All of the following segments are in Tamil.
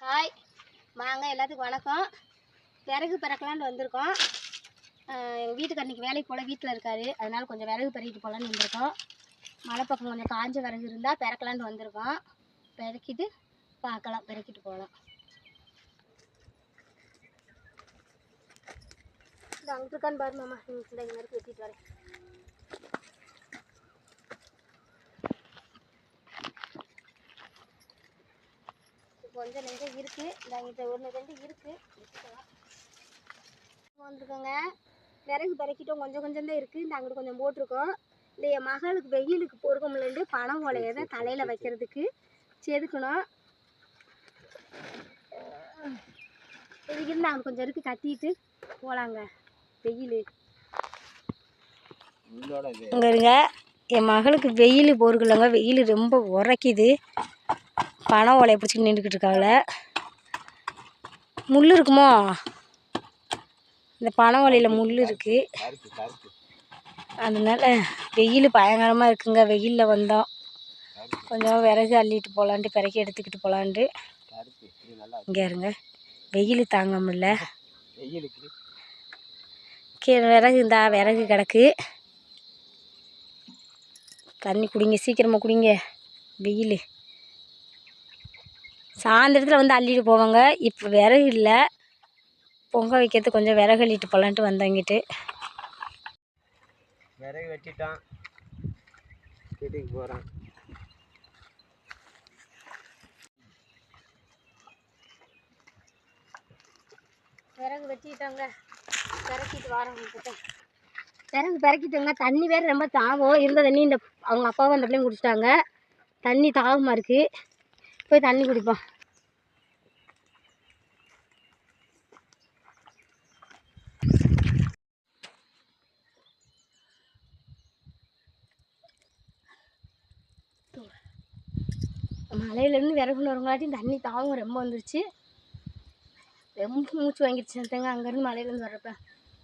ஹாய் வாங்க, எல்லாத்துக்கும் வணக்கம். விறகு பறக்கலான்னு வந்திருக்கோம். எங்கள் வீட்டுக்கு அன்றைக்கி வேலைக்கு போல் வீட்டில் இருக்கார், அதனால் கொஞ்சம் விறகு பறக்கிட்டு போகலான்னு வந்திருக்கோம். மலை பக்கம் கொஞ்சம் காஞ்ச விறகு இருந்தால் பறக்கலான்னு வந்திருக்கோம். பறக்கிட்டு பார்க்கலாம், பறக்கிட்டு போகலாம். இந்த அங்கிட்டு இருக்கான்னு பாரு மாமா, இந்த மாதிரி வெட்டிட்டு வரேன். கொஞ்சம் நெஞ்சம் இருக்குது, இந்த அங்கிட்ட ஒன்று ரெண்டு இருக்குது. வந்துருக்கோங்க, விறகு பறக்கிட்டோம். கொஞ்சம் கொஞ்சம் தான் இருக்குது, இந்த அங்கிட்டு கொஞ்சம் போட்டிருக்கோம். இந்த என் மகளுக்கு வெயிலுக்கு பொறுக்க முடியலன்ட்டு பணம் ஓலையை தான் தலையில் வைக்கிறதுக்கு செதுக்கணும். இதுக்கு இருந்து அங்கே கொஞ்சம் இருக்குது, கட்டிட்டு போகலாங்க. வெயில் இங்கே இருங்க, என் மகளுக்கு வெயில் பொறுக்கலைங்க, வெயில் ரொம்ப உரைக்குது. பணம் ஓலையை பிடிச்சிட்டு நின்றுக்கிட்டு இருக்காங்கள. முள் இருக்குமோ, இந்த பனை ஓலையில் முள் இருக்குது, அதனால வெயில் பயங்கரமாக இருக்குங்க. வெயிலில் வந்தோம், கொஞ்சம் விறகு அள்ளிட்டு போகலான்ட்டு, பிறக்கி எடுத்துக்கிட்டு போகலான்ட்டு. இங்கே இருங்க, வெயில் தாங்க முடியல. விறகு இந்தா விறகு கிடக்கு, தண்ணி குடிங்க, சீக்கிரமாக குடிங்க. வெயில் சாயந்தரத்தில் வந்து அள்ளிட்டு போவாங்க. இப்போ விறகு இல்லை, பொங்க வைக்கிறதுக்கு கொஞ்சம் விறகு அள்ளிட்டு போகலான்ட்டு வந்தங்கிட்டு. விறகு வெட்டிட்டான், வீட்டுக்கு போகிறான். விறகு வெட்டிட்டாங்க, பிறக்கிட்டு வாரவங்கிட்ட விறகு பிறக்கிட்டோங்க. தண்ணி வேறு ரொம்ப தாகம் இருந்த தண்ணி இந்த அவங்க அப்பாவும் அந்த பிள்ளையும் குடிச்சிட்டாங்க. தண்ணி தாகமாக இருக்குது, போய் தண்ணி குடிப்போம். மலையிலேருந்து விறகுன்னு வரங்காட்டியும் தண்ணி தாகம் ரொம்ப வந்துருச்சு, ரொம்ப மூச்சு வாங்கிடுச்சு தங்க அங்கேருந்து மலையிலேருந்து வர்றப்ப.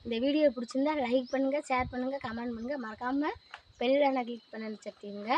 இந்த வீடியோ பிடிச்சிருந்தா லைக் பண்ணுங்கள், ஷேர் பண்ணுங்கள், கமெண்ட் பண்ணுங்கள். மறக்காமல் பெல் பட்டனை கிளிக் பண்ண நினச்சிருக்கீங்க.